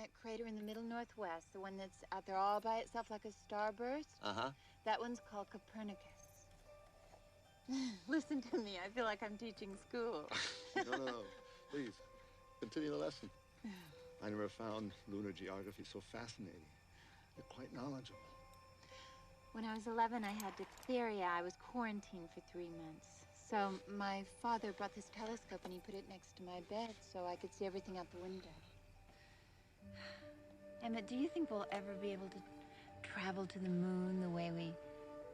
that crater in the middle northwest, the one that's out there all by itself like a starburst. Uh-huh. That one's called Copernicus. Listen to me. I feel like I'm teaching school. No. Please, continue the lesson. I never found lunar geography so fascinating. You're quite knowledgeable. When I was 11, I had diphtheria. I was quarantined for 3 months. So my father brought this telescope and he put it next to my bed so I could see everything out the window. Emmett, do you think we'll ever be able to travel to the moon the way we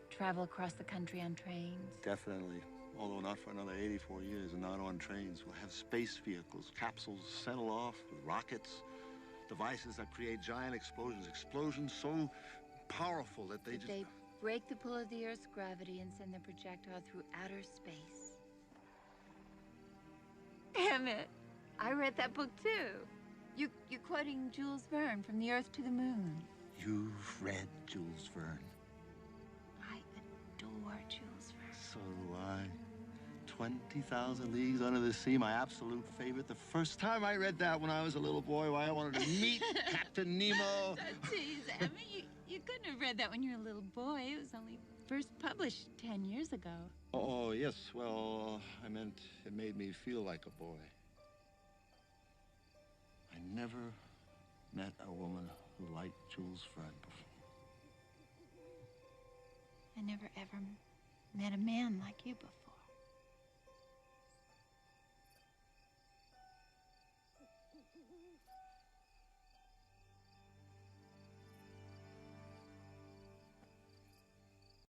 travel across the country on trains? Definitely. Although not for another 84 years and not on trains. We'll have space vehicles, capsules settle off with rockets, devices that create giant explosions. Explosions so powerful that they break the pull of the Earth's gravity and send the projectile through outer space. Damn it! I read that book too. You're quoting Jules Verne from The Earth to the Moon. You've read Jules Verne. I adore Jules Verne. So do I. 20,000 Leagues Under the Sea, my absolute favorite. The first time I read that when I was a little boy, why I wanted to meet Captain Nemo. Don't tease, Emma. You couldn't have read that when you were a little boy. It was only first published 10 years ago. Oh, yes. Well, I meant it made me feel like a boy. I never met a woman who liked Jules Verne before. I never ever met a man like you before.